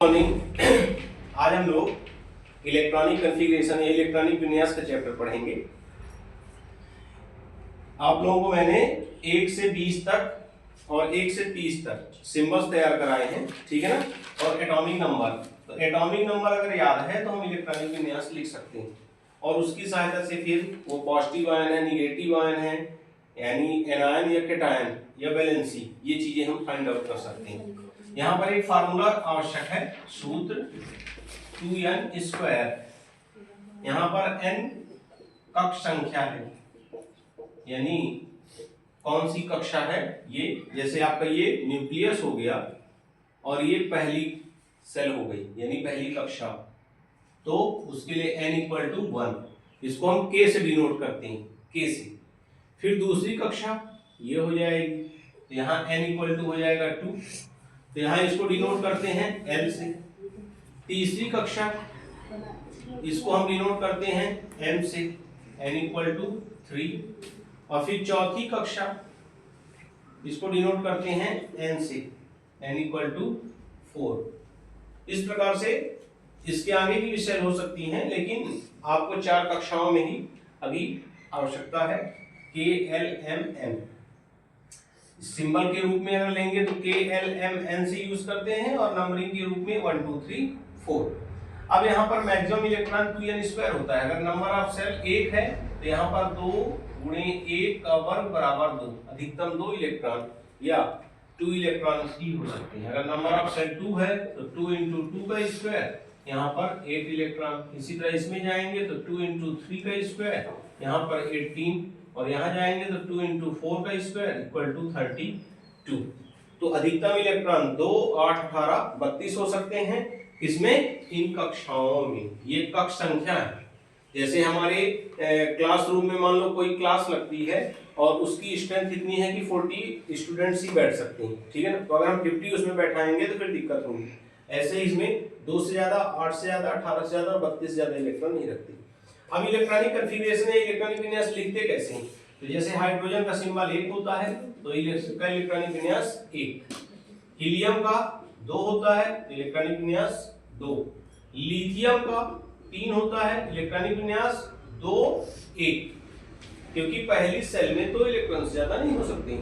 Morning. आज हम लोग इलेक्ट्रॉनिक कॉन्फ़िगरेशन या इलेक्ट्रॉनिक विन्यास का चैप्टर पढ़ेंगे। आप लोगों को मैंने 1 से 20 तक और 1 से 30 तक सिंबल्स तैयार कराए हैं, ठीक है ना। और एटॉमिक नंबर, तो एटॉमिक नंबर अगर याद है तो हम इलेक्ट्रॉनिक विन्यास लिख सकते हैं और उसकी सहायता से फिर वो पॉजिटिव आयन है, निगेटिव आयन है, यानी एनायन या कैटायन या वैलेंसी, ये चीजें हम फाइंड आउट कर सकते हैं। यहाँ पर एक फार्मूला आवश्यक है, सूत्र 2n²। यहाँ पर n कक्ष संख्या है, यानी कौन सी कक्षा है ये। जैसे आपका ये न्यूक्लियस हो गया और ये पहली सेल हो गई, यानी पहली कक्षा, तो उसके लिए n = 1। इसको हम k से डिनोट करते हैं, k से। फिर दूसरी कक्षा ये हो जाएगी, तो यहाँ n = हो जाएगा 2, तो यहाँ इसको डिनोट करते हैं L से। तीसरी कक्षा इसको हम डिनोट करते हैं M से, n = 3। और फिर चौथी कक्षा इसको डिनोट करते हैं N से, n = 4। इस प्रकार से इसके आगे की भी सेल हो सकती हैं, लेकिन आपको 4 कक्षाओं में ही अभी आवश्यकता है। K L M N symbol के रूप में अगर लेंगे तो K L M N से यूज करते हैं और नंबरिंग के रूप में 1 2 3 4। अब यहाँ पर मैक्सिमम इलेक्ट्रॉन 2n² होता है। अगर नंबर ऑफ सेल 1 है तो यहाँ पर 2 × 1 का वर्ग बराबर 2, अधिकतम 2 इलेक्ट्रॉन या 2 इलेक्ट्रॉन ही हो सकते हैं। अगर नंबर ऑफ सेल 2 है तो 2 × 2 का स्क्वायर, यहाँ पर 8 इलेक्ट्रॉन। इसी तरह इसमें जाएंगे तो 2 × 3 का स्क्वायर, यहाँ पर 18, और यहाँ जाएंगे तो 2 × 4 का स्क्वायर = 32। तो अधिकतम इलेक्ट्रॉन 2 8 18 32 हो सकते हैं। इसमें इन कक्षाओं में ये कक्ष संख्या है। जैसे हमारे क्लासरूम में मान लो कोई क्लास लगती है और उसकी स्ट्रेंथ इतनी है कि 40 स्टूडेंट्स ही बैठ सकते हैं, ठीक है ना। तो अगर हम 50 उसमें बैठाएंगे तो फिर दिक्कत होगी। ऐसे ही इसमें 2 से ज्यादा, 8 से ज्यादा, 18 से ज्यादा और 32 से ज्यादा इलेक्ट्रॉन नहीं रखते। अब इलेक्ट्रॉनिक कॉन्फ़िगरेशन या इलेक्ट्रॉनिक विन्यास लिखते कैसे हैं? तो जैसे हाइड्रोजन का सिंबल 1 होता है तो इसका इलेक्ट्रॉनिक विन्यास 1। हीलियम का 2 होता है तो इलेक्ट्रॉनिक विन्यास 2। लिथियम का 3 होता है, इलेक्ट्रॉनिक विन्यास 2 1, क्योंकि पहली सेल में 2 इलेक्ट्रॉन से ज्यादा नहीं हो सकते।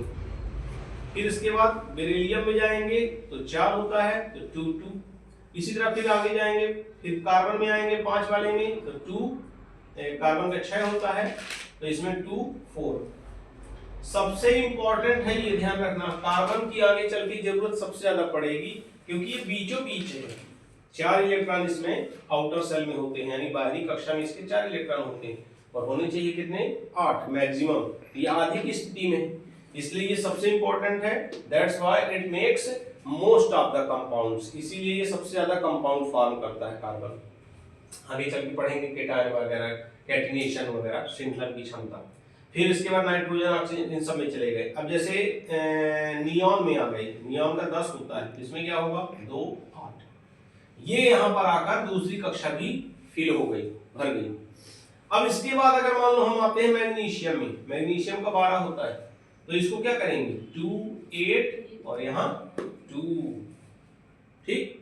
फिर इसके बाद बेरिलियम में जाएंगे तो 4 होता है तो 2 2। इसी तरह फिर आगे जाएंगे, फिर कार्बन में आएंगे 5 वाले में तो 2, कार्बन का 6 होता है तो इसमें 2 4। सबसे इंपॉर्टेंट है, ये ध्यान रखना, कार्बन की आगे चल के जरूरत सबसे ज्यादा पड़ेगी, क्योंकि ये बीचों बीच है। 4 इलेक्ट्रॉन इसमें आउटर सेल में होते हैं, यानी बाहरी कक्षा में इसके 4 इलेक्ट्रॉन होते हैं और होने चाहिए कितने? 8 मैक्सिमम। ये आधे की स्थिति में, इसलिए ये सबसे इंपॉर्टेंट है। That's why it makes most of the compounds, इसीलिए ये सबसे ज्यादा कंपाउंड फॉर्म करता है कार्बन। आगे चल के पढ़ेंगे कैटायन वगैरह, कैटिनेशन वगैरह, श्रृंखलन की क्षमता। फिर इसके बाद नाइट्रोजन, ऑक्सीजन, इन सब में चले गए। अब जैसे नियॉन में आ गए, नियॉन का 10 होता है, इसमें क्या होगा? 2 8। ये यहाँ पर आकर दूसरी कक्षा भी फिल हो गई, भर गई। अब इसके बाद अगर मान लो हम आते हैं मैग्नीशियम में, मैग्नीशियम का 12 होता है तो इसको क्या करेंगे? 2 8 और यहाँ 2, ठीक।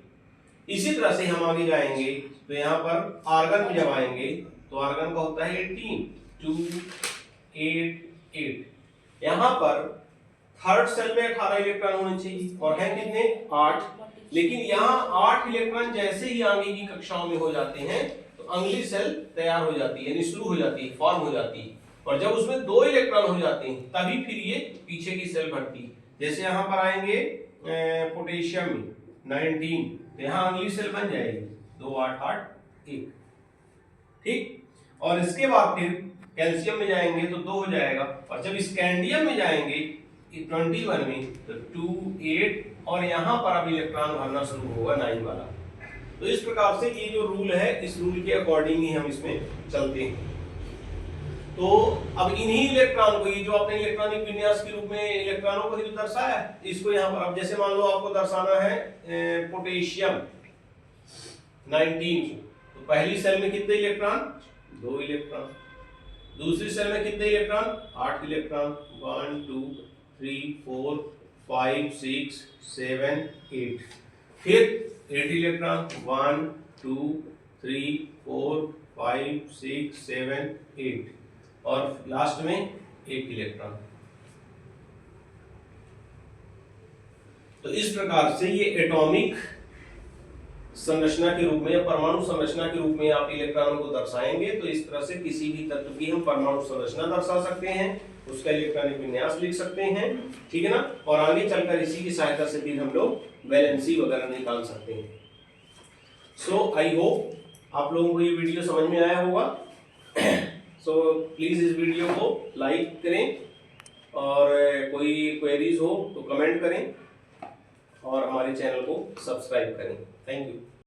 इसी तरह से हम आगे जाएंगे तो यहाँ पर आर्गन में जब आएंगे तो आर्गन का होता है 18 2 8 8। यहाँ पर थर्ड सेल में 18 इलेक्ट्रॉन होने चाहिए और है कितने? 8। लेकिन यहाँ 8 इलेक्ट्रॉन जैसे ही आगे की कक्षाओं में हो जाते हैं तो अगली सेल तैयार हो जाती है, यानी शुरू हो जाती है, फॉर्म हो जाती है। और जब उसमें 2 इलेक्ट्रॉन हो जाते हैं तभी फिर ये पीछे की सेल बढ़ती है। जैसे यहाँ पर आएंगे पोटेशियम में 19, तो यहाँ अगली सेल बन जाएगी 2 8 8 1, ठीक। और इसके बाद फिर कैल्शियम में जाएंगे तो 2 हो जाएगा, और जब स्कैंडियम में जाएंगे 21 में तो 2 8, और यहाँ पर अब इलेक्ट्रॉन भरना शुरू होगा 9 वाला। तो इस प्रकार से ये जो रूल है, इस रूल के अकॉर्डिंग ही हम इसमें चलते हैं। तो अब इन्हीं इलेक्ट्रॉन को, ये जो आपने इलेक्ट्रॉनिक विन्यास के रूप में इलेक्ट्रॉनों को ही दर्शाया, इसको यहाँ पर अब जैसे मान लो आपको दर्शाना है पोटेशियम 19, तो पहली सेल में कितने इलेक्ट्रॉन? 2 इलेक्ट्रॉन। दूसरी सेल में कितने इलेक्ट्रॉन? 8 इलेक्ट्रॉन। 1 2 3 4 5 6 7 8। फिर 8 इलेक्ट्रॉन, 1 2 3 4 5 6 7 8 और लास्ट में 1 इलेक्ट्रॉन। तो इस प्रकार से ये एटॉमिक संरचना के रूप में या परमाणु संरचना के रूप में आप इलेक्ट्रॉनों को दर्शाएंगे। तो इस तरह से किसी भी तत्व की हम परमाणु संरचना दर्शा सकते हैं, उसका इलेक्ट्रॉनिक विन्यास लिख सकते हैं, ठीक है ना। और आगे चलकर इसी की सहायता से भी हम लोग वैलेंसी वगैरह निकाल सकते हैं। सो आई होप आप लोगों को ये वीडियो समझ में आया होगा। सो प्लीज इस वीडियो को लाइक करें और कोई क्वेरीज हो तो कमेंट करें और हमारे चैनल को सब्सक्राइब करें। Thank you.